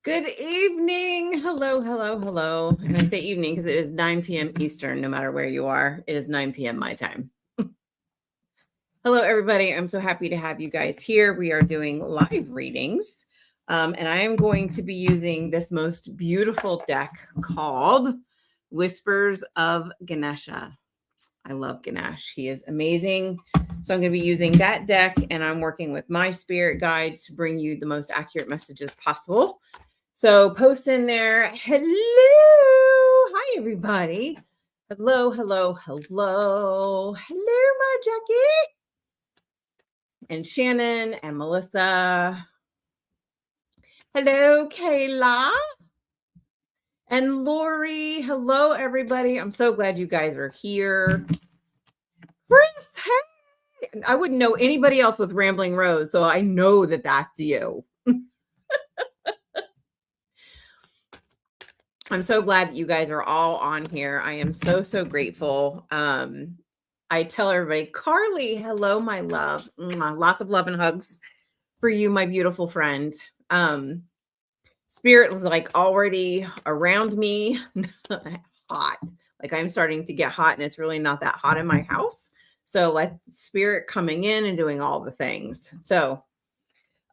Good evening. Hello, hello, hello. And I say evening because it is 9 p.m. Eastern, no matter where you are. It is 9 p.m. my time. Hello, everybody. I'm so happy to have you guys here. We are doing live readings. And I am going to be using this most beautiful deck called Whispers of Ganesha. I love Ganesh. He is amazing. So I'm going to be using that deck, and I'm working with my spirit guides to bring you the most accurate messages possible. So post in there. Hello. Hi, everybody. Hello, hello, hello. Hello, my Jackie. And Shannon and Melissa. Hello, Kayla. And Lori. Hello, everybody. I'm so glad you guys are here. Chris, hey. I wouldn't know anybody else with Rambling Rose, so I know that that's you. I'm so glad that you guys are all on here. I am so, so grateful. I tell everybody, Carly, hello, my love. Lots of love and hugs for you, my beautiful friend. Spirit was like already around me. Hot. Like I'm starting to get hot, and it's really not that hot in my house. So like spirit coming in and doing all the things. So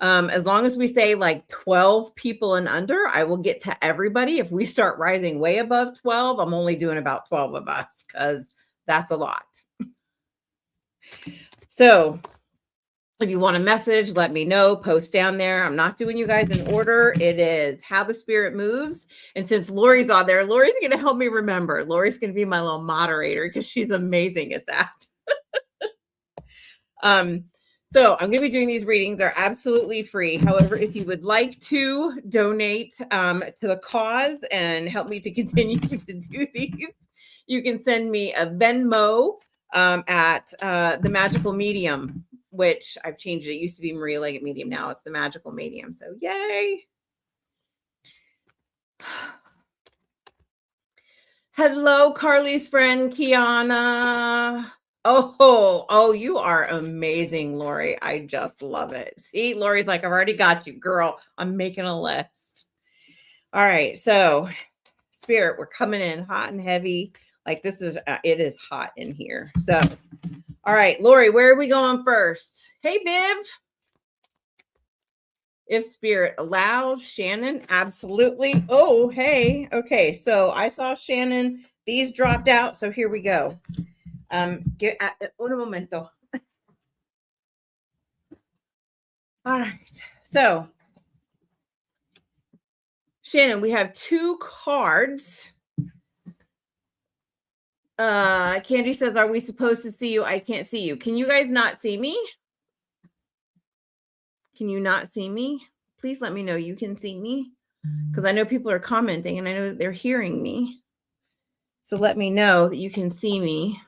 as long as we say like 12 people and under, I will get to everybody. If we start rising way above 12, I'm only doing about 12 of us because that's a lot. So if you want a message, let me know. Post down there. I'm not doing you guys in order. It is how the spirit moves. And since Lori's on there, Lori's going to help me remember. Lori's going to be my little moderator because she's amazing at that. So I'm going to be doing these readings. They're absolutely free. However, if you would like to donate to the cause and help me to continue to do these, you can send me a Venmo at the Magical Medium, which I've changed it. It used to be Maria Leggett Medium. Now it's the Magical Medium. So yay. Hello, Carly's friend, Kiana. Oh, you are amazing, Lori. I just love it. See, Lori's like, I've already got you, girl. I'm making a list. All right. So, Spirit, we're coming in hot and heavy. Like this is, it is hot in here. So, all right, Lori, where are we going first? Hey, Viv. If Spirit allows, Shannon, absolutely. Oh, hey. Okay. So I saw Shannon. These dropped out. So here we go. Un momento. All right. So, Shannon, we have two cards. Candy says, are we supposed to see you? I can't see you. Can you guys not see me? Can you not see me? Please let me know you can see me because I know people are commenting and I know they're hearing me. So let me know that you can see me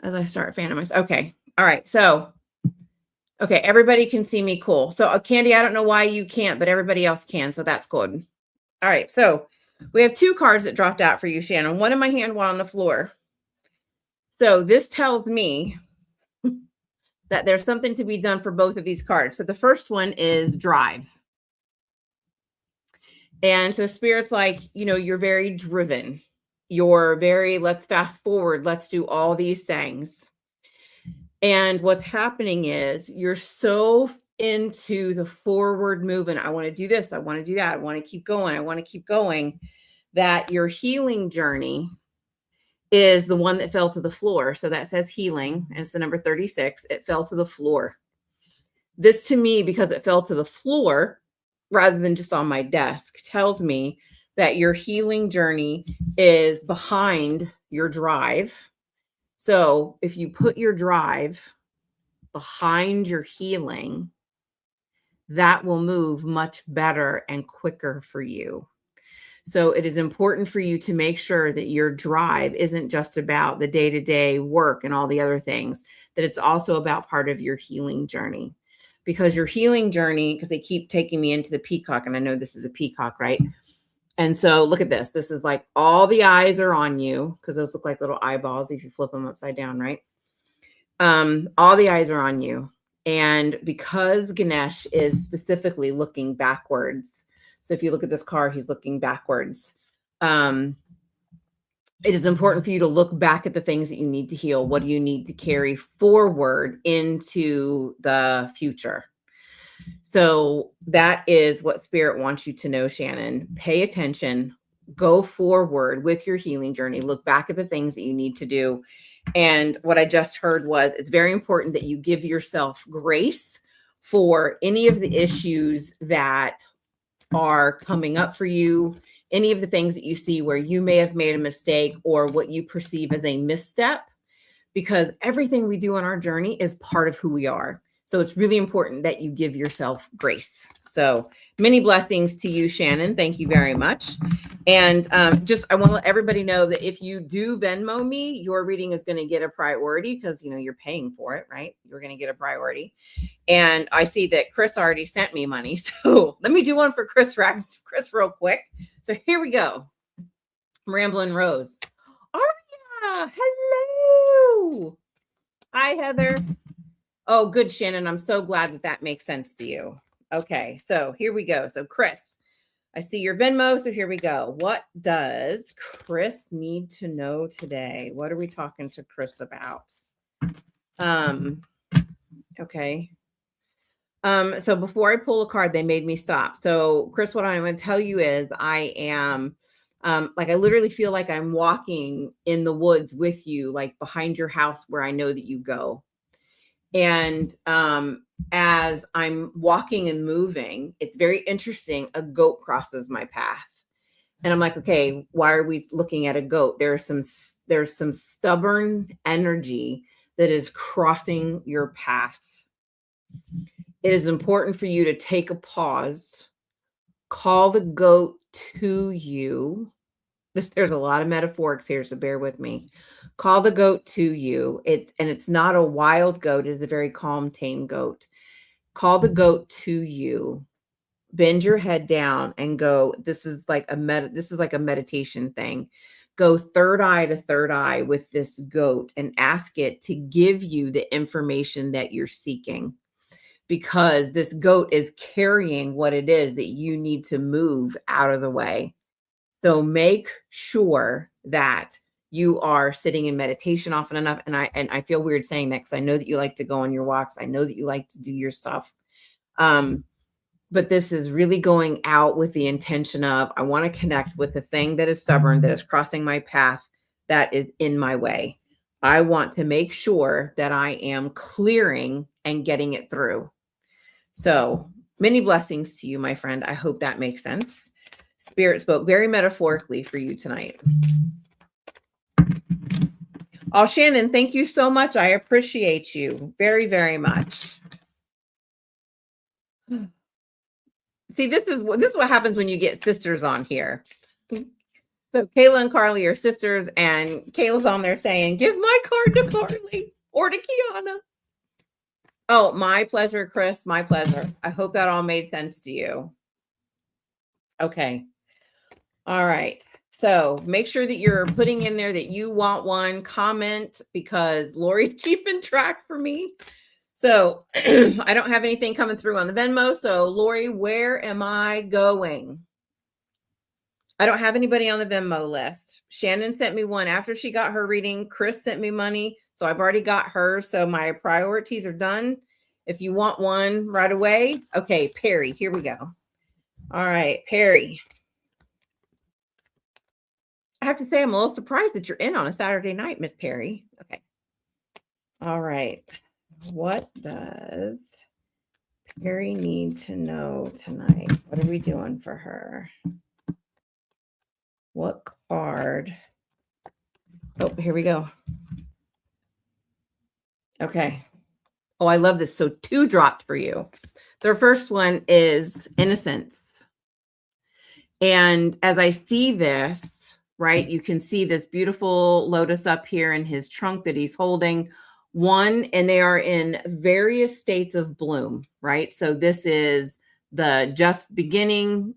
as I start fanning myself. Okay. All right. So, okay. Everybody can see me. Cool. So Candy, I don't know why you can't, but everybody else can. So that's good. All right. So we have two cards that dropped out for you, Shannon. One in my hand, one on the floor. So this tells me that there's something to be done for both of these cards. So the first one is drive. And so Spirit's like, you know, you're very driven. You're very, let's fast forward. Let's do all these things. And what's happening is you're so into the forward movement. I want to do this. I want to do that. I want to keep going. I want to keep going. That your healing journey is the one that fell to the floor. So that says healing, and it's the number 36. It fell to the floor. This to me, because it fell to the floor rather than just on my desk, tells me that your healing journey is behind your drive. So if you put your drive behind your healing, that will move much better and quicker for you. So it is important for you to make sure that your drive isn't just about the day-to-day work and all the other things, that it's also about part of your healing journey. Because your healing journey, because they keep taking me into the peacock, and I know this is a peacock, right? And so look at this. This is like all the eyes are on you, because those look like little eyeballs if you flip them upside down, right? All the eyes are on you. And because Ganesh is specifically looking backwards, so if you look at this car, he's looking backwards. It is important for you to look back at the things that you need to heal. What do you need to carry forward into the future? So that is what Spirit wants you to know, Shannon. Pay attention, go forward with your healing journey, look back at the things that you need to do. And what I just heard was it's very important that you give yourself grace for any of the issues that are coming up for you, any of the things that you see where you may have made a mistake or what you perceive as a misstep, because everything we do on our journey is part of who we are. So it's really important that you give yourself grace. So many blessings to you, Shannon. Thank you very much. And I want to let everybody know that if you do Venmo me, your reading is going to get a priority because, you're paying for it, right? You're going to get a priority. And I see that Chris already sent me money. So let me do one for Chris real quick. So here we go. Ramblin' Rose. Aria, hello. Hi, Heather. Oh, good, Shannon. I'm so glad that makes sense to you. Okay, so here we go. So Chris, I see your Venmo. So here we go. What does Chris need to know today? What are we talking to Chris about? Okay. So before I pull a card, they made me stop. So Chris, what I'm going to tell you is I am I literally feel like I'm walking in the woods with you, like behind your house where I know that you go. And as I'm walking and moving, it's very interesting. A goat crosses my path. And I'm like, okay, why are we looking at a goat? There's some stubborn energy that is crossing your path. It is important for you to take a pause, call the goat to you. There's a lot of metaphorics here, so bear with me. Call the goat to you. It's not a wild goat. It is a very calm, tame goat. Call the goat to you. Bend your head down and go. This is like a meditation thing. Go third eye to third eye with this goat and ask it to give you the information that you're seeking, because this goat is carrying what it is that you need to move out of the way. So make sure that you are sitting in meditation often enough. And I feel weird saying that because I know that you like to go on your walks. I know that you like to do your stuff. But this is really going out with the intention of, I want to connect with the thing that is stubborn, that is crossing my path, that is in my way. I want to make sure that I am clearing and getting it through. So many blessings to you, my friend. I hope that makes sense. Spirit spoke very metaphorically for you tonight. Oh, Shannon, thank you so much. I appreciate you very, very much. See, this is what happens when you get sisters on here. So Kayla and Carly are sisters, and Kayla's on there saying, give my card to Carly or to Kiana. Oh, my pleasure, Chris. My pleasure. I hope that all made sense to you. Okay. All right. So make sure that you're putting in there that you want one. Comment, because Lori's keeping track for me. So I don't have anything coming through on the Venmo. So Lori, where am I going? I don't have anybody on the Venmo list. Shannon sent me one after she got her reading. Chris sent me money. So I've already got hers. So my priorities are done. If you want one right away. Okay, Perry, here we go. All right, Perry. I have to say, I'm a little surprised that you're in on a Saturday night, Miss Perry. Okay. All right. What does Perry need to know tonight? What are we doing for her? What card? Oh, here we go. Okay. Oh, I love this. So 2 dropped for you. The first one is innocence. And as I see this, right, you can see this beautiful lotus up here in his trunk that he's holding. One, and they are in various states of bloom, right? So this is the just beginning.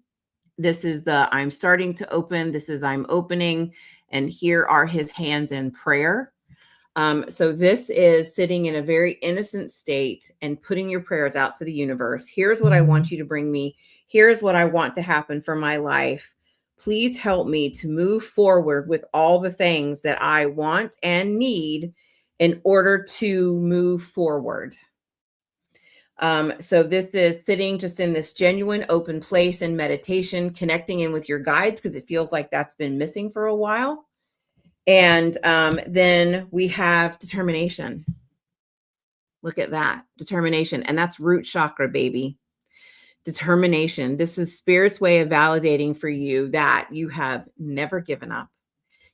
This is the I'm starting to open. This is I'm opening. And here are his hands in prayer. So this is sitting in a very innocent state and putting your prayers out to the universe. Here's what I want you to bring me. Here's what I want to happen for my life. Please help me to move forward with all the things that I want and need in order to move forward. So this is sitting just in this genuine open place in meditation, connecting in with your guides, because it feels like that's been missing for a while. And then we have determination. Look at that, determination. And that's root chakra, baby. Determination. This is Spirit's way of validating for you that you have never given up.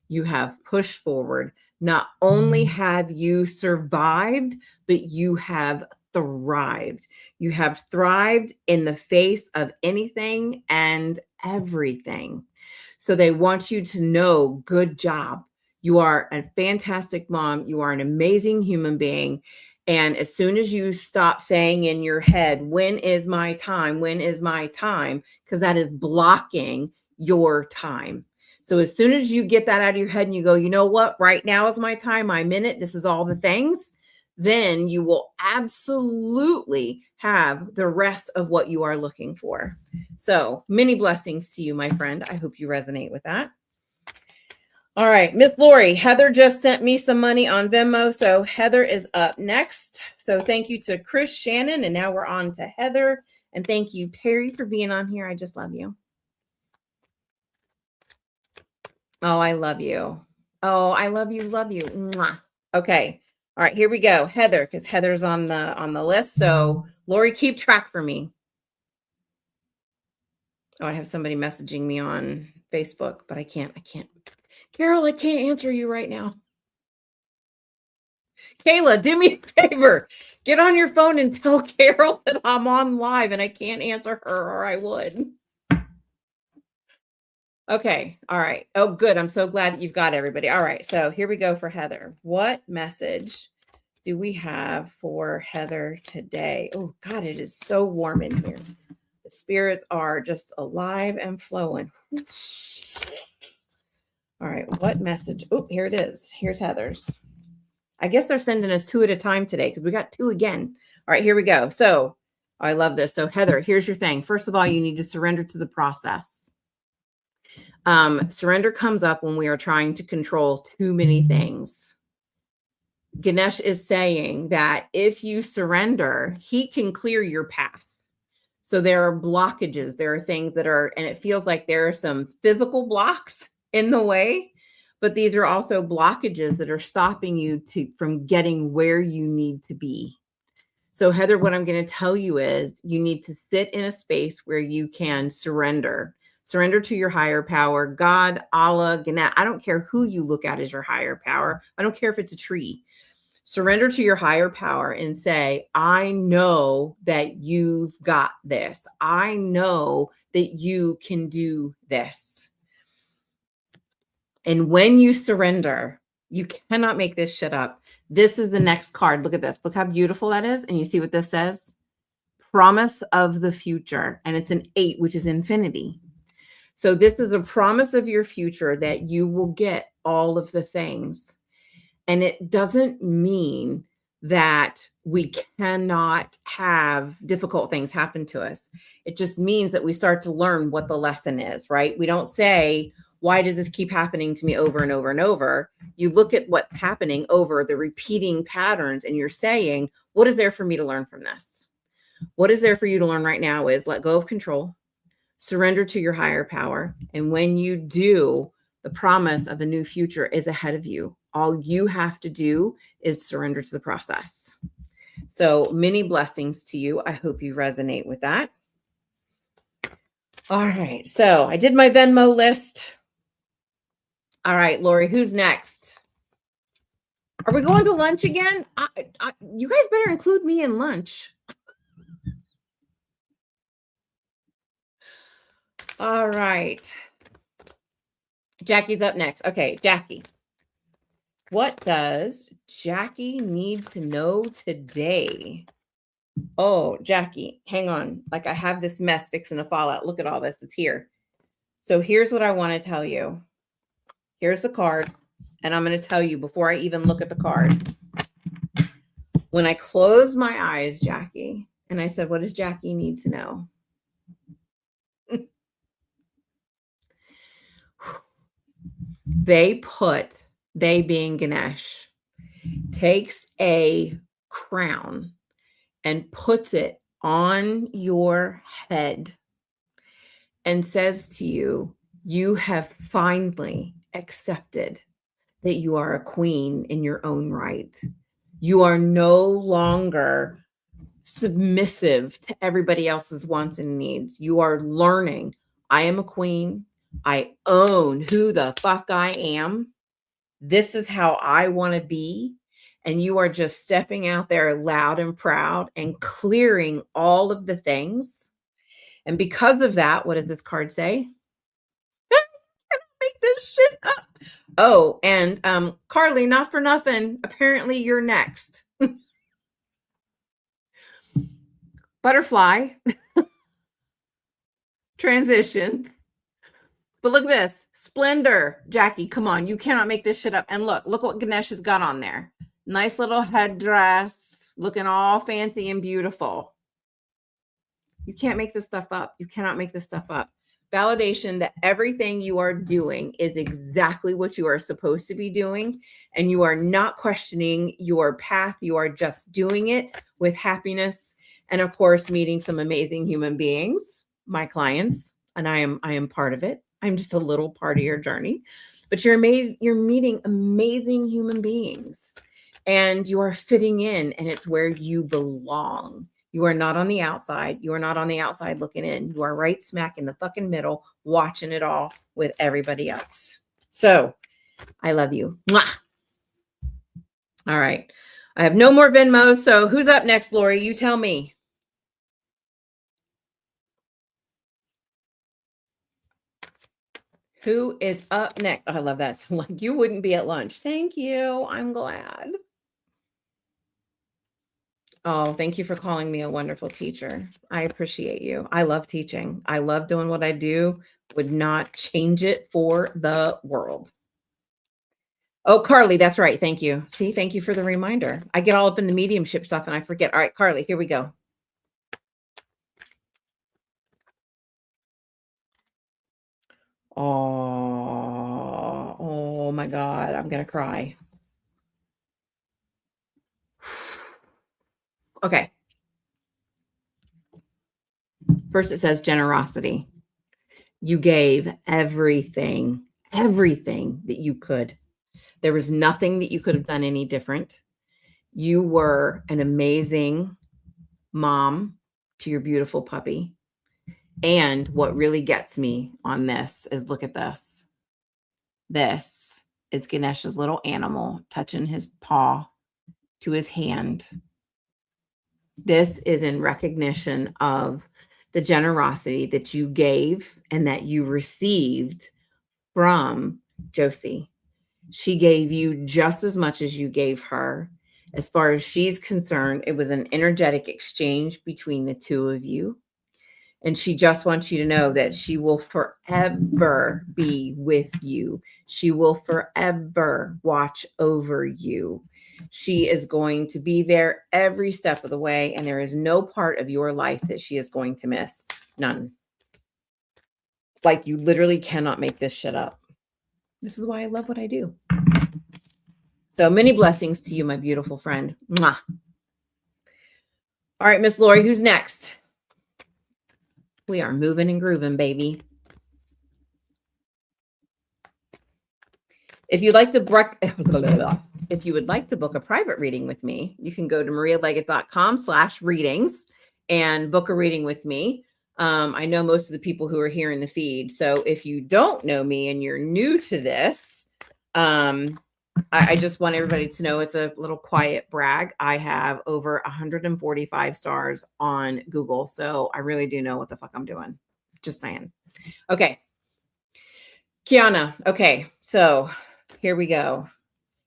You have pushed forward. Not only have you survived, but you have thrived. You have thrived in the face of anything and everything. So they want you to know, good job. You are a fantastic mom. You are an amazing human being. And as soon as you stop saying in your head, when is my time? When is my time? Because that is blocking your time. So as soon as you get that out of your head and you go, you know what? Right now is my time. I'm in it. This is all the things. Then you will absolutely have the rest of what you are looking for. So many blessings to you, my friend. I hope you resonate with that. All right, Miss Lori, Heather just sent me some money on Venmo. So Heather is up next. So thank you to Chris Shannon. And now we're on to Heather. And thank you, Perry, for being on here. I just love you. Oh, I love you. Oh, I love you. Love you. Mwah. Okay. All right, here we go. Heather, because Heather's on the list. So Lori, keep track for me. Oh, I have somebody messaging me on Facebook, but I can't. Carol, I can't answer you right now. Kayla, do me a favor. Get on your phone and tell Carol that I'm on live and I can't answer her, or I would. Okay. All right. Oh, good. I'm so glad that you've got everybody. All right. So here we go for Heather. What message do we have for Heather today? Oh, God, it is so warm in here. The spirits are just alive and flowing. All right. What message? Oh, here it is. Here's Heather's. I guess they're sending us 2 at a time today because we got 2 again. All right. Here we go. So I love this. So Heather, here's your thing. First of all, you need to surrender to the process. Surrender comes up when we are trying to control too many things. Ganesh is saying that if you surrender, he can clear your path. So there are blockages. There are things that are, and it feels like there are some physical blocks in the way, but these are also blockages that are stopping you from getting where you need to be. So Heather, what I'm going to tell you is you need to sit in a space where you can surrender to your higher power, God, Allah, Ganesh. I don't care who you look at as your higher power. I don't care if it's a tree. Surrender to your higher power and say, I know that you've got this. I know that you can do this. And when you surrender, you cannot make this shit up. This is the next card. Look at this. Look how beautiful that is. And you see what this says? Promise of the future. And it's an 8, which is infinity. So this is a promise of your future that you will get all of the things. And it doesn't mean that we cannot have difficult things happen to us. It just means that we start to learn what the lesson is, right? We don't say, why does this keep happening to me over and over and over? You look at what's happening over the repeating patterns and you're saying, what is there for me to learn from this? What is there for you to learn right now is let go of control. Surrender to your higher power. And when you do, the promise of a new future is ahead of you. All you have to do is surrender to the process. So many blessings to you. I hope you resonate with that. All right. So I did my Venmo list. All right, Lori, who's next? Are we going to lunch again? You guys better include me in lunch. All right. Jackie's up next. Okay, Jackie. What does Jackie need to know today? Oh, Jackie, hang on. Like I have this mess fixing to fall out. Look at all this. It's here. So here's what I want to tell you. Here's the card. And I'm going to tell you before I even look at the card. When I closed my eyes, Jackie, and I said, what does Jackie need to know? They being Ganesh, takes a crown and puts it on your head and says to you, you have finally accepted that you are a queen in your own right. You are no longer submissive to everybody else's wants and needs. You are learning, I am a queen. I own who the fuck I am. This is how I want to be. And you are just stepping out there loud and proud and clearing all of the things. And because of that, what does this card say? Make this shit up. Oh, and Carly, not for nothing. Apparently you're next. Butterfly. Transitions. But look at this. Splendor. Jackie, come on. You cannot make this shit up. And look what Ganesh has got on there. Nice little headdress. Looking all fancy and beautiful. You can't make this stuff up. You cannot make this stuff up. Validation that everything you are doing is exactly what you are supposed to be doing. And you are not questioning your path. You are just doing it with happiness. And of course, meeting some amazing human beings, my clients, and I am part of it. I'm just a little part of your journey, but you're meeting amazing human beings and you are fitting in, and it's where you belong. You are not on the outside. You are not on the outside looking in. You are right smack in the fucking middle, watching it all with everybody else. So I love you. Mwah. All right. I have no more Venmo. So who's up next, Lori? You tell me. Who is up next? Oh, I love that. So like you wouldn't be at lunch. Thank you. I'm glad. Oh, thank you for calling me a wonderful teacher. I appreciate you. I love teaching. I love doing what I do. Would not change it for the world. Oh, Carly, that's right. Thank you. See, thank you for the reminder. I get all up in the mediumship stuff and I forget. All right, Carly, here we go. Oh my God, I'm going to cry. Okay. First, it says generosity. You gave everything that you could. There was nothing that you could have done any different. You were an amazing mom to your beautiful puppy. And what really gets me on this is look at this. This is Ganesh's little animal touching his paw to his hand. This is in recognition of the generosity that you gave and that you received from Josie. She gave you just as much as you gave her. As far as she's concerned, it was an energetic exchange between the two of you. And she just wants you to know that she will forever be with you. She will forever watch over you. She is going to be there every step of the way. And there is no part of your life that she is going to miss. None. Like you literally cannot make this shit up. This is why I love what I do. So many blessings to you, my beautiful friend. Mwah. All right, Miss Lori, who's next? We are moving and grooving, baby. If you'd like to book a private reading with me, you can go to marialeggett.com/readings and book a reading with me. I know most of the people who are here in the feed. So if you don't know me and you're new to this, I just want everybody to know it's a little quiet brag. I have over 145 stars on Google. So I really do know what the fuck I'm doing. Just saying. Okay. Kiana. Okay. So here we go.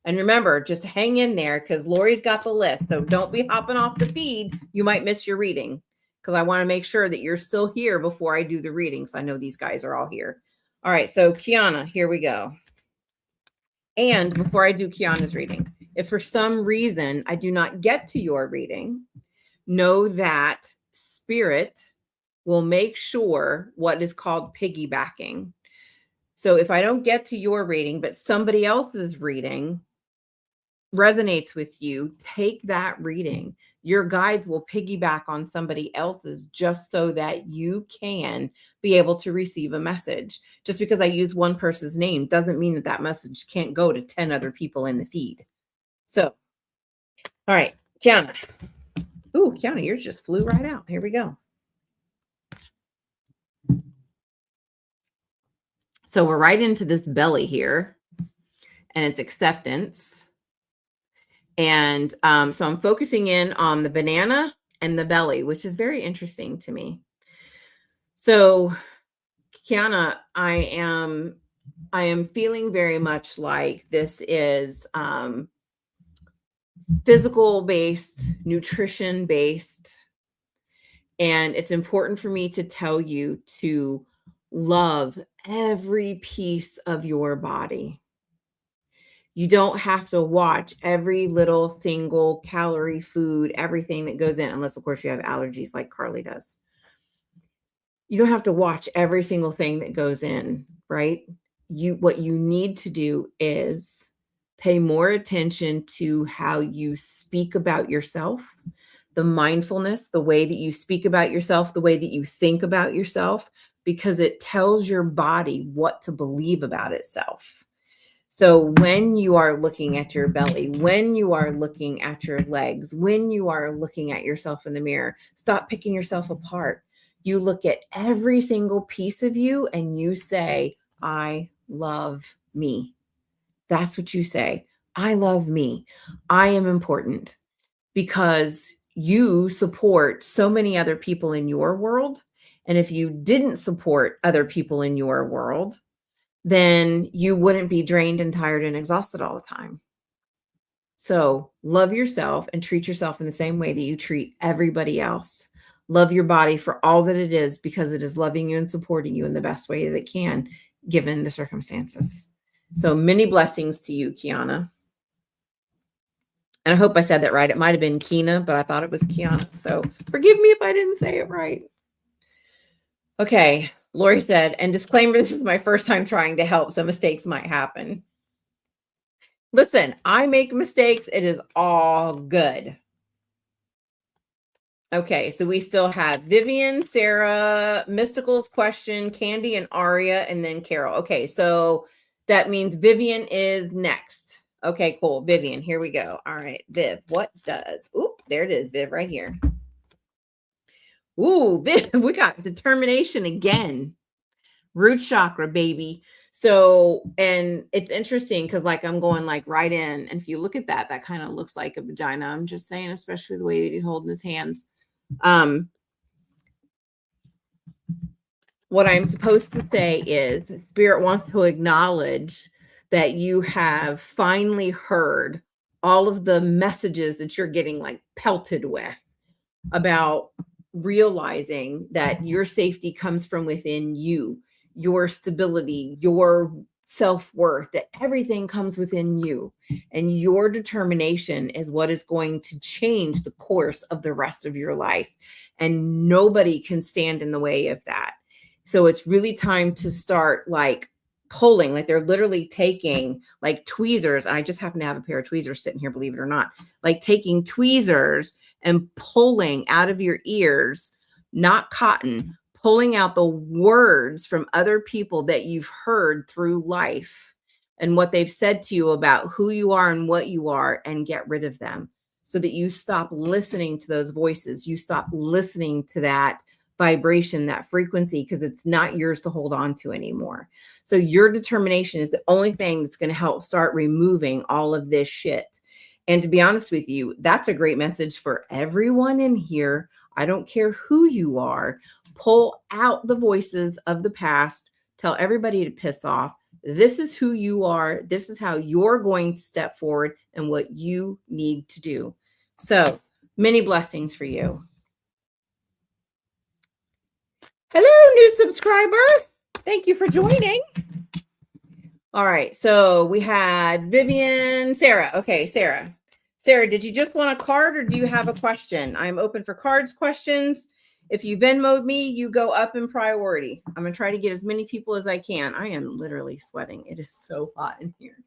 And remember, just hang in there because Lori's got the list. So don't be hopping off the feed. You might miss your reading because I want to make sure that you're still here before I do the readings. I know these guys are all here. All right. So Kiana, here we go. And before I do Kiana's reading, if for some reason I do not get to your reading, know that Spirit will make sure what is called piggybacking. So if I don't get to your reading, but somebody else's reading resonates with you, take that reading. Your guides will piggyback on somebody else's just so that you can be able to receive a message. Just because I use one person's name doesn't mean that that message can't go to 10 other people in the feed. So, all right, Kiana. Ooh, Kiana, yours just flew right out. Here we go. So we're right into this belly here, and it's acceptance. And so I'm focusing in on the banana and the belly, which is very interesting to me. So, Kiana, I am feeling very much like this is physical based, nutrition based, and it's important for me to tell you to love every piece of your body. You don't have to watch every little single calorie food, everything that goes in, unless, of course, you have allergies like Carly does. You don't have to watch every single thing that goes in, right? What you need to do is pay more attention to how you speak about yourself, the mindfulness, the way that you speak about yourself, the way that you think about yourself, because it tells your body what to believe about itself. So when you are looking at your belly, when you are looking at your legs, when you are looking at yourself in the mirror, stop picking yourself apart. You look at every single piece of you and you say, I love me. That's what you say. I love me. I am important, because you support so many other people in your world. And if you didn't support other people in your world, then you wouldn't be drained and tired and exhausted all the time. So love yourself and treat yourself in the same way that you treat everybody else. Love your body for all that it is, because it is loving you and supporting you in the best way that it can, given the circumstances. So many blessings to you, Kiana. And I hope I said that right. It might have been Kina, but I thought it was Kiana. So forgive me if I didn't say it right. Okay. Lori said, and disclaimer, this is my first time trying to help, so mistakes might happen. Listen, I make mistakes. It is all good. Okay, so we still have Vivian, Sarah, Mystical's question, Candy, and Aria, and then Carol. Okay, so that means Vivian is next. Okay, cool. Vivian, here we go. All right, Viv, what does... Oop, there it is, Viv, right here. Ooh, Viv, we got determination again. Root chakra, baby. So, and it's interesting because like I'm going like right in. And if you look at that, that kind of looks like a vagina. I'm just saying, especially the way that he's holding his hands. What I'm supposed to say is Spirit wants to acknowledge that you have finally heard all of the messages that you're getting like pelted with about realizing that your safety comes from within you, your stability, your self-worth, that everything comes within you, and your determination is what is going to change the course of the rest of your life, and nobody can stand in the way of that. So it's really time to start like pulling, like they're literally taking like tweezers. I just happen to have a pair of tweezers sitting here, believe it or not, like taking tweezers and pulling out of your ears, not cotton, pulling out the words from other people that you've heard through life and what they've said to you about who you are and what you are, and get rid of them so that you stop listening to those voices. You stop listening to that vibration, that frequency, because it's not yours to hold on to anymore. So your determination is the only thing that's going to help start removing all of this shit. And to be honest with you, that's a great message for everyone in here. I don't care who you are. Pull out the voices of the past. Tell everybody to piss off. This is who you are. This is how you're going to step forward and what you need to do. So many blessings for you. Hello, new subscriber. Thank you for joining. All right. So we had Vivian, Sarah. Okay, Sarah. Sarah, did you just want a card or do you have a question? I'm open for cards, questions. If you Venmo'd me, you go up in priority. I'm going to try to get as many people as I can. I am literally sweating. It is so hot in here.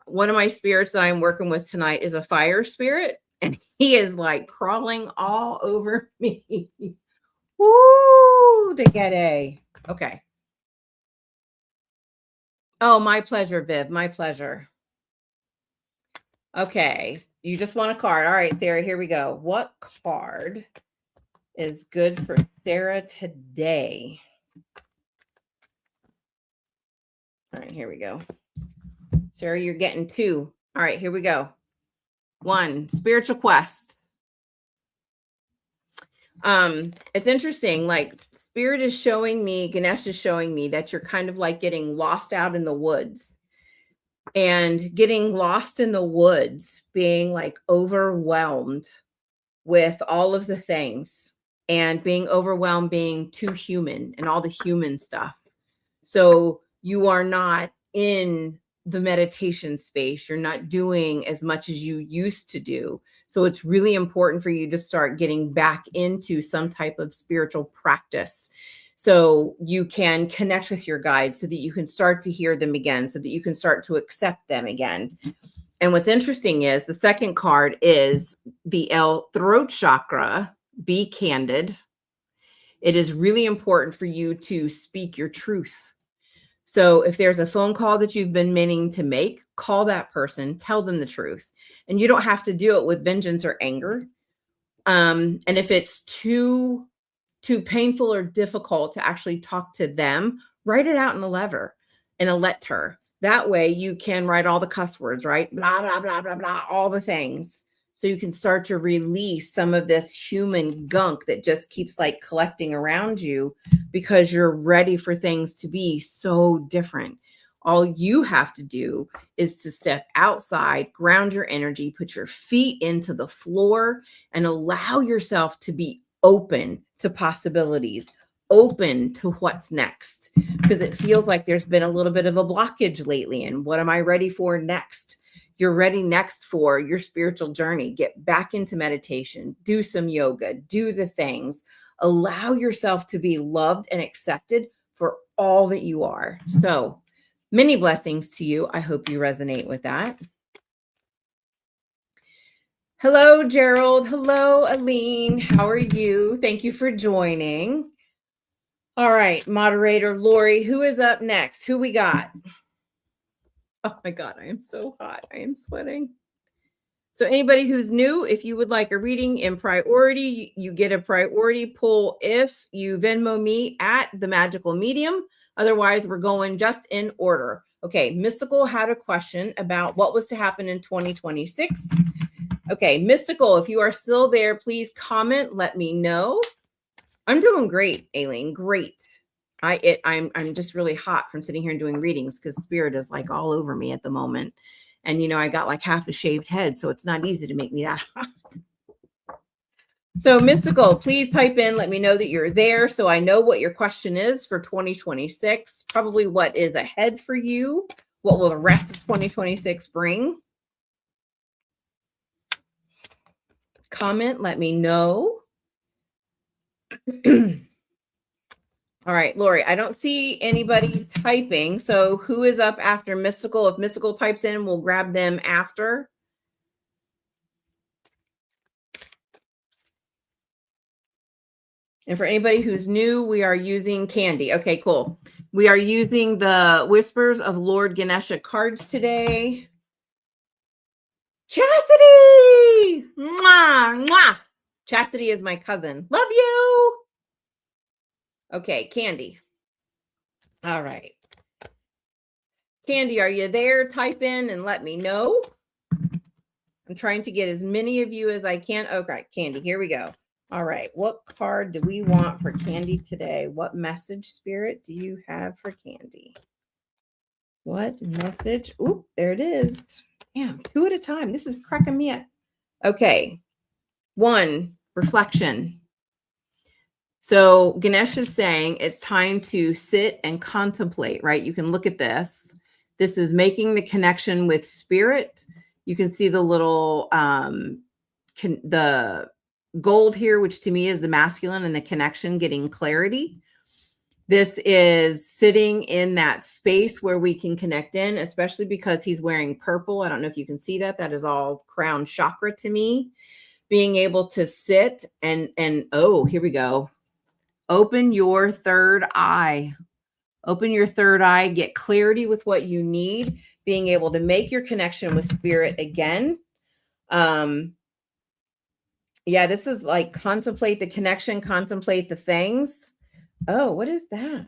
One of my spirits that I'm working with tonight is a fire spirit, and he is like crawling all over me. Woo, the get a. Okay. Oh, my pleasure, Viv. My pleasure. Okay. You just want a card. All right, Sarah, here we go. What card is good for Sarah today? All right, here we go. Sarah, you're getting 2. All right, here we go. 1, spiritual quest. It's interesting. Like Spirit is showing me, Ganesh is showing me that you're kind of like getting lost out in the woods. And getting lost in the woods, being like overwhelmed with all of the things and being overwhelmed, being too human and all the human stuff. So you are not in the meditation space. You're not doing as much as you used to do. So it's really important for you to start getting back into some type of spiritual practice so you can connect with your guides, so that you can start to hear them again, so that you can start to accept them again. And what's interesting is the second card is the L throat chakra. Be candid. It is really important for you to speak your truth. So if there's a phone call that you've been meaning to make, call that person, tell them the truth. And you don't have to do it with vengeance or anger. And if it's too painful or difficult to actually talk to them, write it out in a letter. That way you can write all the cuss words, right? Blah, blah, blah, blah, blah, all the things. So you can start to release some of this human gunk that just keeps like collecting around you because you're ready for things to be so different. All you have to do is to step outside, ground your energy, put your feet into the floor, and allow yourself to be open to possibilities, open to what's next, because it feels like there's been a little bit of a blockage lately. And what am I ready for next? You're ready next for your spiritual journey. Get back into meditation, do some yoga, do the things, allow yourself to be loved and accepted for all that you are. So many blessings to you. I hope you resonate with that. Hello, Gerald. Hello, Aline. How are you? Thank you for joining. All right, moderator Lori, who is up next? Who we got? Oh my God, I am so hot. I am sweating. So anybody who's new, if you would like a reading in priority, you get a priority pull if you Venmo me at The Magical Medium. Otherwise, we're going just in order. Okay, Mystical had a question about what was to happen in 2026. Okay, Mystical, if you are still there, please comment. Let me know. I'm doing great, Aileen. Great. I'm just really hot from sitting here and doing readings because Spirit is like all over me at the moment. And, you know, I got like half a shaved head, so it's not easy to make me that hot. So Mystical, please type in, let me know that you're there so I know what your question is for 2026, probably what is ahead for you. What will the rest of 2026 bring? Comment, let me know. All right, Lori, I don't see anybody typing. So who is up after Mystical? If Mystical types in, we'll grab them after. And for anybody who's new, we are using Candy. Okay, cool. We are using the Whispers of Lord Ganesha cards today. Chastity! Mwah, mwah. Chastity is my cousin. Love you. Okay, Candy. All right. Candy, are you there? Type in and let me know. I'm trying to get as many of you as I can. Okay, Candy, here we go. All right, what card do we want for Candy today? What message, Spirit, do you have for Candy? What message? Oop, there it is. Damn, 2 at a time. This is cracking me up. Okay, 1, reflection. So Ganesh is saying it's time to sit and contemplate, right? You can look at this. This is making the connection with spirit. You can see the little the gold here, which to me is the masculine, and the connection, getting clarity. This is sitting in that space where we can connect in, especially because he's wearing purple. I don't know if you can see that. That is all crown chakra to me. Being able to sit and oh, here we go. Open your third eye. Open your third eye, get clarity with what you need, being able to make your connection with spirit again. Yeah, this is like contemplate the connection, contemplate the things. Oh, what is that?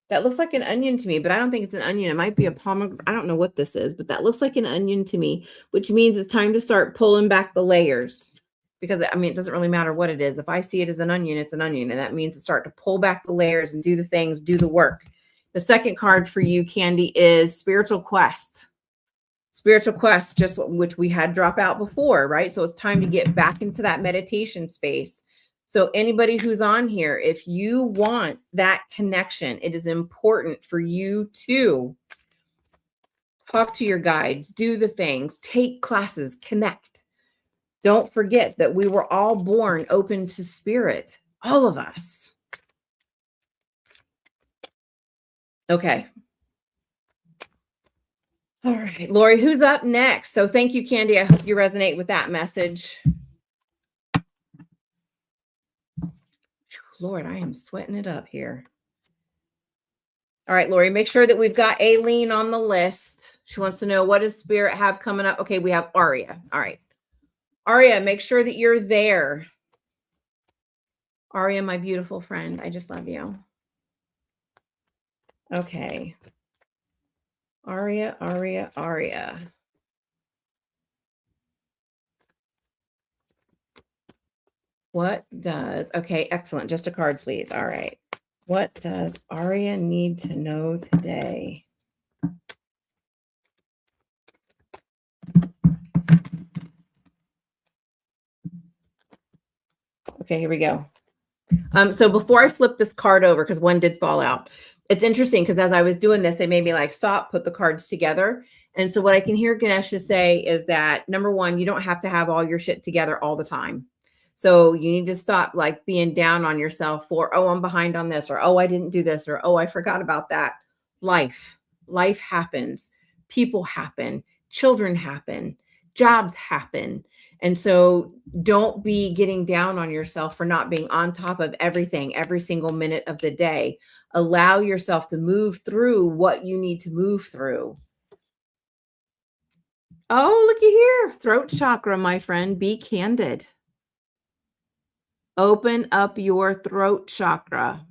That looks like an onion to me, but I don't think it's an onion. It might be a pomegranate. I don't know what this is, but that looks like an onion to me, which means it's time to start pulling back the layers. Because I mean, it doesn't really matter what it is. If I see it as an onion, it's an onion. And that means to start to pull back the layers and do the things, do the work. The second card for you, Candy, is Spiritual Quest. Spiritual Quest, just which we had drop out before, right? So it's time to get back into that meditation space. So anybody who's on here, if you want that connection, it is important for you to talk to your guides, do the things, take classes, connect. Don't forget that we were all born open to spirit, all of us. Okay. All right, Lori, who's up next? So thank you, Candy. I hope you resonate with that message. Lord, I am sweating it up here. All right, Lori, make sure that we've got Aileen on the list. She wants to know, what does Spirit have coming up? Okay, we have Aria. All right. Aria, make sure that you're there. Aria, my beautiful friend. I just love you. Okay. Aria. What does, okay, excellent. Just a card, please. All right. What does Aria need to know today? Okay, here we go. So before I flip this card over, because one did fall out, it's interesting because as I was doing this, they made me like stop, put the cards together. And so what I can hear Ganesha say is that, number one, you don't have to have all your shit together all the time. So you need to stop like being down on yourself for, oh, I'm behind on this, or, oh, I didn't do this, or, oh, I forgot about that. Life happens. People happen. Children happen. Jobs happen. And so don't be getting down on yourself for not being on top of everything every single minute of the day. Allow yourself to move through what you need to move through. Oh, looky here. Throat chakra, my friend. Be candid. Open up your throat chakra.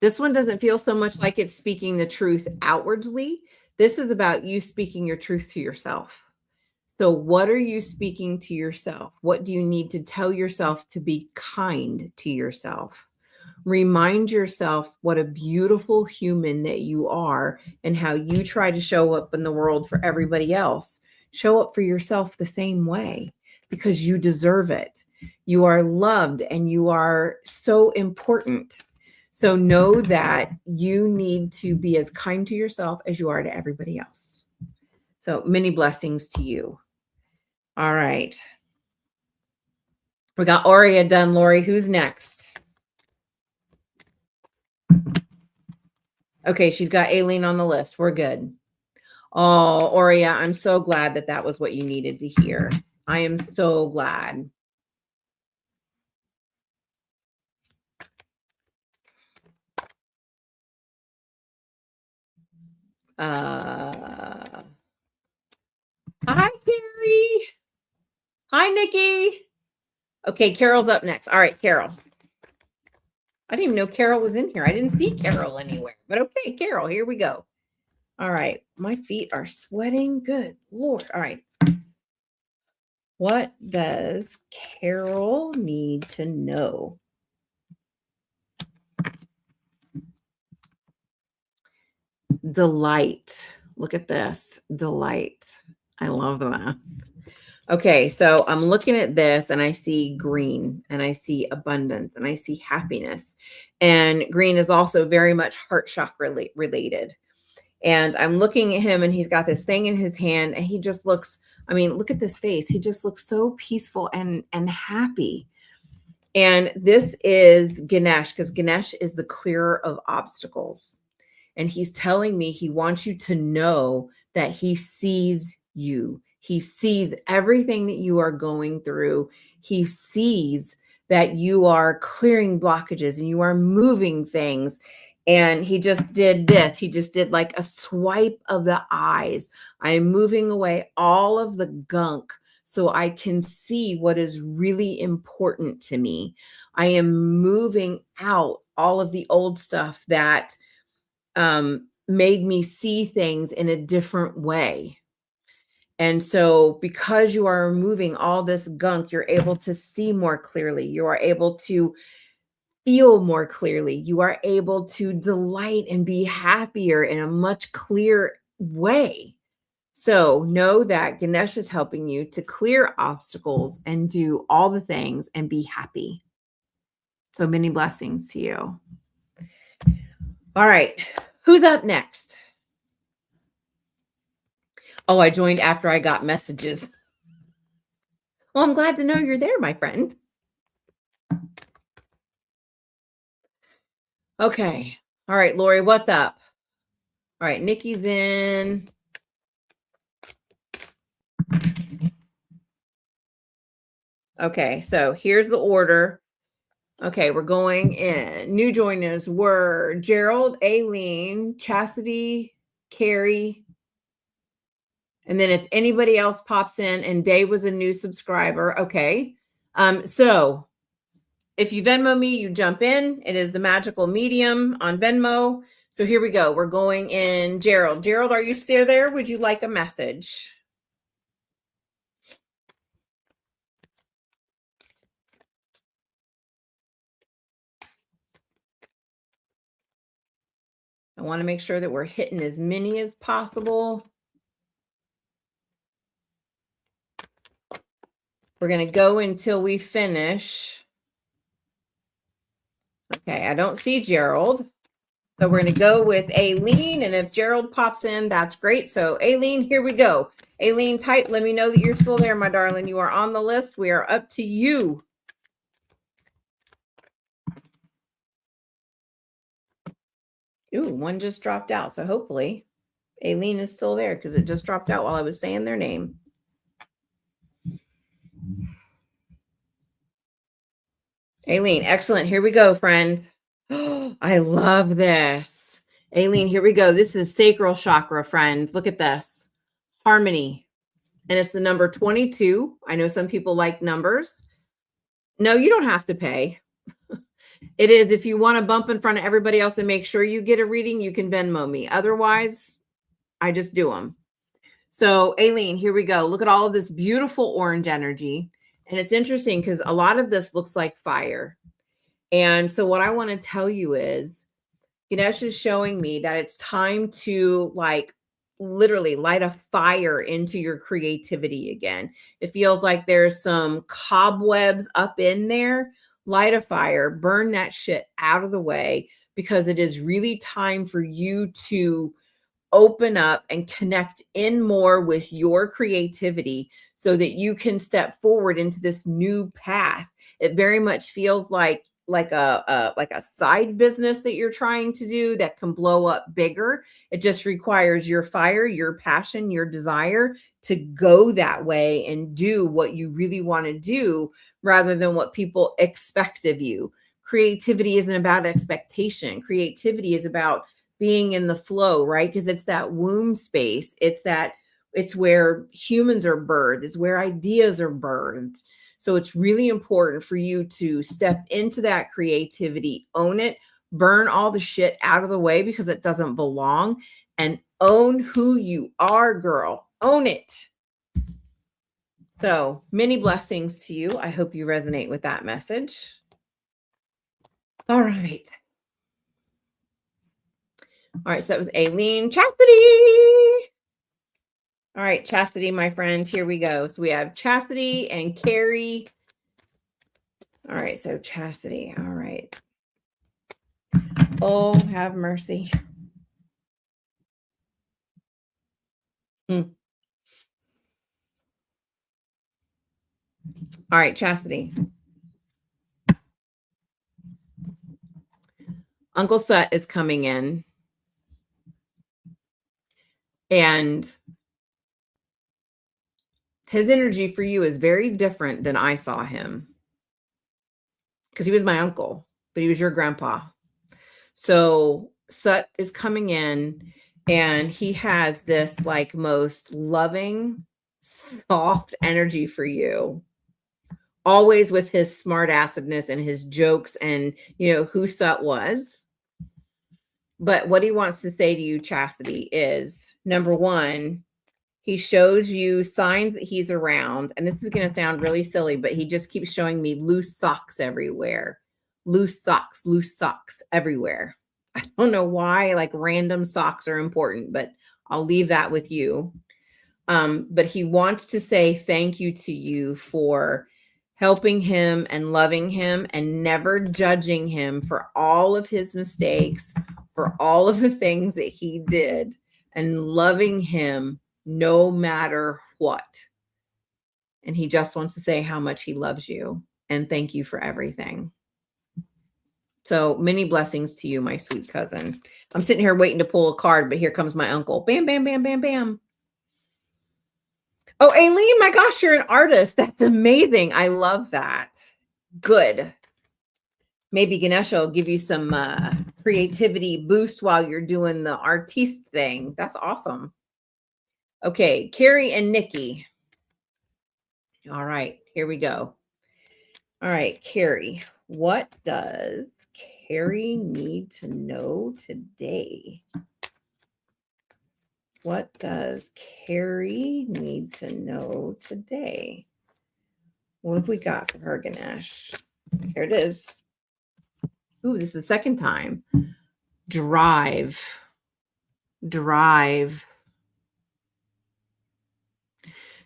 This one doesn't feel so much like it's speaking the truth outwardly. This is about you speaking your truth to yourself. So what are you speaking to yourself? What do you need to tell yourself to be kind to yourself? Remind yourself what a beautiful human that you are and how you try to show up in the world for everybody else. Show up for yourself the same way because you deserve it. You are loved and you are so important. So know that you need to be as kind to yourself as you are to everybody else. So many blessings to you. All right. We got Aurea done, Lori. Who's next? Okay, she's got Aileen on the list. We're good. Oh, Aurea, I'm so glad that that was what you needed to hear. I am so glad. Hi, Carrie. Hi, Nikki. Okay, Carol's up next. All right, Carol. I didn't even know Carol was in here. I didn't see Carol anywhere. But okay, Carol, here we go. All right. My feet are sweating. Good Lord. All right. What does Carol need to know? Delight. Look at this. Delight. I love that. Okay, so I'm looking at this and I see green and I see abundance and I see happiness. And green is also very much heart chakra related. And I'm looking at him and he's got this thing in his hand and he just looks, I mean, look at this face. He just looks so peaceful and happy. And this is Ganesh, because Ganesh is the clearer of obstacles. And he's telling me he wants you to know that he sees you. He sees everything that you are going through. He sees that you are clearing blockages and you are moving things. And he just did this. He just did like a swipe of the eyes. I am moving away all of the gunk so I can see what is really important to me. I am moving out all of the old stuff that made me see things in a different way. And so, because you are removing all this gunk, you're able to see more clearly. You are able to feel more clearly. You are able to delight and be happier in a much clearer way. So, know that Ganesh is helping you to clear obstacles and do all the things and be happy. So, many blessings to you. All right. Who's up next? Oh, I joined after I got messages. Well, I'm glad to know you're there, my friend. Okay. All right, Lori, what's up? All right, Nikki's in. Okay, so here's the order. Okay, we're going in. New joiners were Gerald, Aileen, Chastity, Carrie. And then if anybody else pops in, and Day was a new subscriber. Okay. So if you Venmo me, you jump in. It is the magical medium on Venmo. So here we go. We're going in Gerald. Gerald, are you still there? Would you like a message? I want to make sure that we're hitting as many as possible. We're going to go until we finish. Okay, I don't see Gerald. So we're going to go with Aileen. And if Gerald pops in, that's great. So Aileen, here we go. Aileen, type, let me know that you're still there, my darling. You are on the list. We are up to you. Ooh, one just dropped out. So hopefully Aileen is still there because it just dropped out while I was saying their name. Aileen, excellent. Here we go, friend. I love this. Aileen, here we go. This is sacral chakra, friend. Look at this. Harmony. And it's the number 22. I know some people like numbers. No, you don't have to pay. It is, if you want to bump in front of everybody else and make sure you get a reading, you can Venmo me. Otherwise, I just do them. So, Aileen, here we go. Look at all of this beautiful orange energy. And it's interesting because a lot of this looks like fire. And so what I want to tell you is Ganesh is showing me that it's time to like literally light a fire into your creativity again. It feels like there's some cobwebs up in there. Light a fire, burn that shit out of the way, because it is really time for you to open up and connect in more with your creativity so that you can step forward into this new path. It very much feels like a side business that you're trying to do that can blow up bigger. It just requires your fire, your passion, your desire to go that way and do what you really want to do rather than what people expect of you. Creativity isn't about expectation. Creativity is about being in the flow, right? Because it's that womb space. It's where humans are birthed. It's where ideas are birthed. So it's really important for you to step into that creativity, own it, burn all the shit out of the way because it doesn't belong, and own who you are, girl. Own it. So many blessings to you. I hope you resonate with that message. All right. All right, so that was Aileen. Chastity. All right, Chastity, my friend, here we go. So we have Chastity and Carrie. All right, so Chastity. All right. Oh, have mercy. All right, Chastity. Uncle Sut is coming in, and his energy for you is very different than I saw him, because he was my uncle, but he was your grandpa. So Sut is coming in, and he has this like most loving, soft energy for you, always with his smart assedness and his jokes and, you know, who Sut was. But what he wants to say to you, Chastity, is number one, he shows you signs that he's around. And this is going to sound really silly, but he just keeps showing me loose socks everywhere. Loose socks everywhere. I don't know why, like random socks are important, but I'll leave that with you. But he wants to say thank you to you for helping him and loving him and never judging him for all of his mistakes, for all of the things that he did, and loving him no matter what. And he just wants to say how much he loves you and thank you for everything. So many blessings to you, my sweet cousin. I'm sitting here waiting to pull a card, but here comes my uncle. Bam, bam, bam, bam, bam. Oh, Aileen, my gosh, you're an artist. That's amazing. I love that. Good. Maybe Ganesha will give you some creativity boost while you're doing the artiste thing. That's awesome. Okay, Carrie and Nikki. All right, here we go. All right, Carrie, what does Carrie need to know today? What does Carrie need to know today? What have we got for her, Ganesh? Here it is. Ooh, this is the second time. Drive.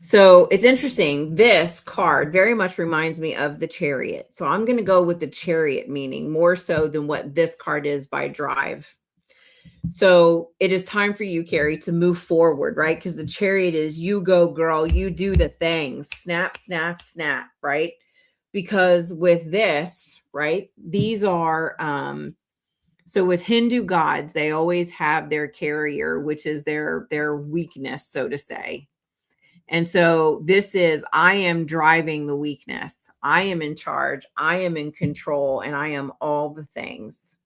So it's interesting. This card very much reminds me of the Chariot. So I'm going to go with the Chariot meaning more so than what this card is by drive. So it is time for you, Carrie, to move forward, right? Because the Chariot is you go, girl, you do the thing. Snap, snap, snap, right? Because with this, right, these are so with Hindu gods, they always have their carrier, which is their weakness, so to say. And so this is, I am driving the weakness. I am in charge. I am in control, and I am all the things.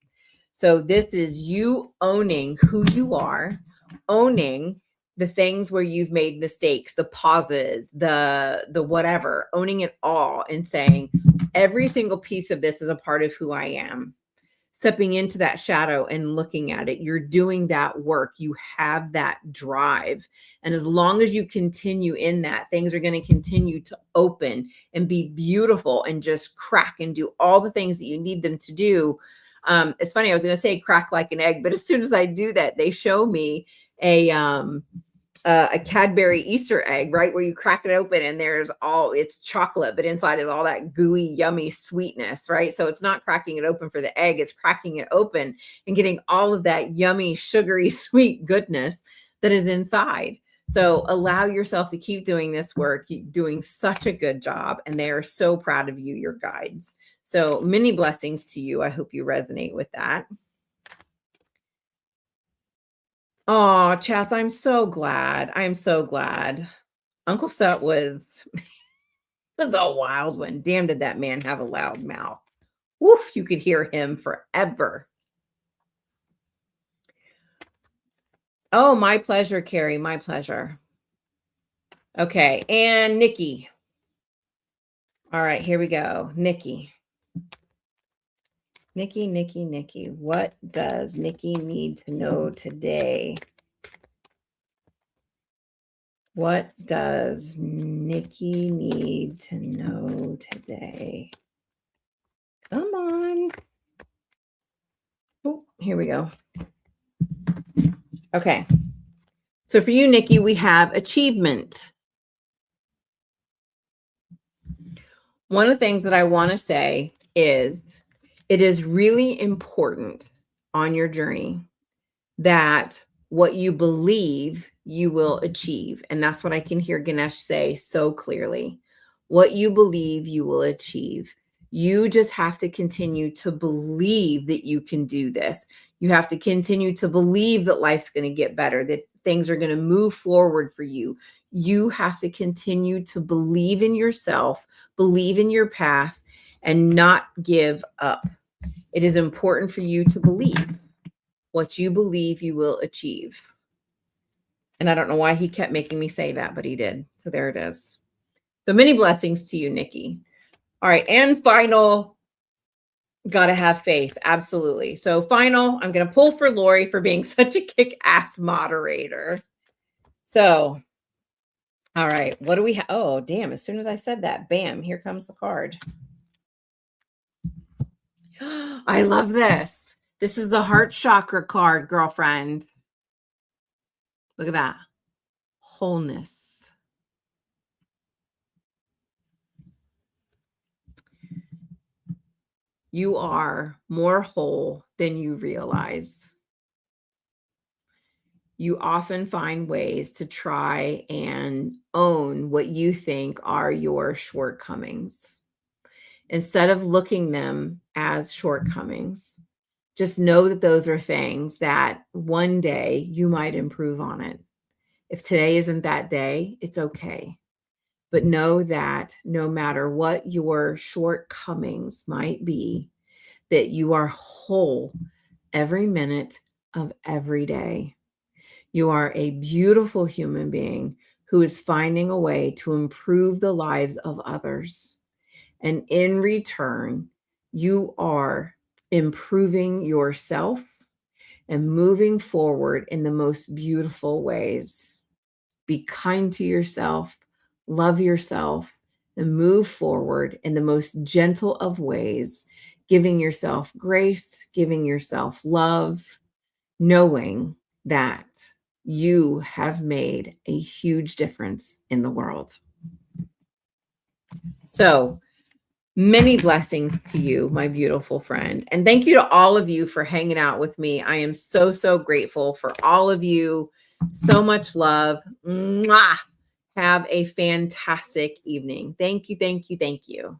So this is you owning who you are, owning the things where you've made mistakes, the pauses, the whatever, owning it all and saying every single piece of this is a part of who I am. Stepping into that shadow and looking at it, you're doing that work. You have that drive. And as long as you continue in that, things are going to continue to open and be beautiful and just crack and do all the things that you need them to do. It's funny, I was going to say crack like an egg, but as soon as I do that, they show me a Cadbury Easter egg, right? Where you crack it open and it's chocolate, but inside is all that gooey, yummy sweetness, right? So it's not cracking it open for the egg, it's cracking it open and getting all of that yummy, sugary, sweet goodness that is inside. So allow yourself to keep doing this work. Keep doing such a good job. And they are so proud of you, your guides. So many blessings to you. I hope you resonate with that. Oh, Chas, I'm so glad. I'm so glad. Uncle Sut was a wild one. Damn, did that man have a loud mouth. Woof, you could hear him forever. Oh, my pleasure, Carrie. My pleasure. Okay, and Nikki. All right, here we go. Nikki. Nikki. What does Nikki need to know today? What does Nikki need to know today? Come on. Oh, here we go. Okay. So for you, Nikki, we have achievement. One of the things that I want to say is it is really important on your journey that what you believe you will achieve. And that's what I can hear Ganesh say so clearly. What you believe you will achieve. You just have to continue to believe that you can do this. You have to continue to believe that life's going to get better, that things are going to move forward for you. You have to continue to believe in yourself, believe in your path, and not give up. It is important for you to believe what you believe you will achieve. And I don't know why he kept making me say that, but he did. So there it is. So many blessings to you, Nikki. All right. And final, got to have faith. Absolutely. So final, I'm going to pull for Lori for being such a kick-ass moderator. So, all right. What do we have? Oh, damn. As soon as I said that, bam, here comes the card. I love this. This is the heart chakra card, girlfriend. Look at that. Wholeness. You are more whole than you realize. You often find ways to try and own what you think are your shortcomings. Instead of looking them as shortcomings, just know that those are things that one day you might improve on it. If today isn't that day, it's okay. But know that no matter what your shortcomings might be, that you are whole every minute of every day. You are a beautiful human being who is finding a way to improve the lives of others. And in return, you are improving yourself and moving forward in the most beautiful ways. Be kind to yourself, love yourself, and move forward in the most gentle of ways, giving yourself grace, giving yourself love, knowing that you have made a huge difference in the world. So many blessings to you, my beautiful friend. And thank you to all of you for hanging out with me. I am so, so grateful for all of you. So much love. Mwah. Have a fantastic evening. Thank you, thank you, thank you.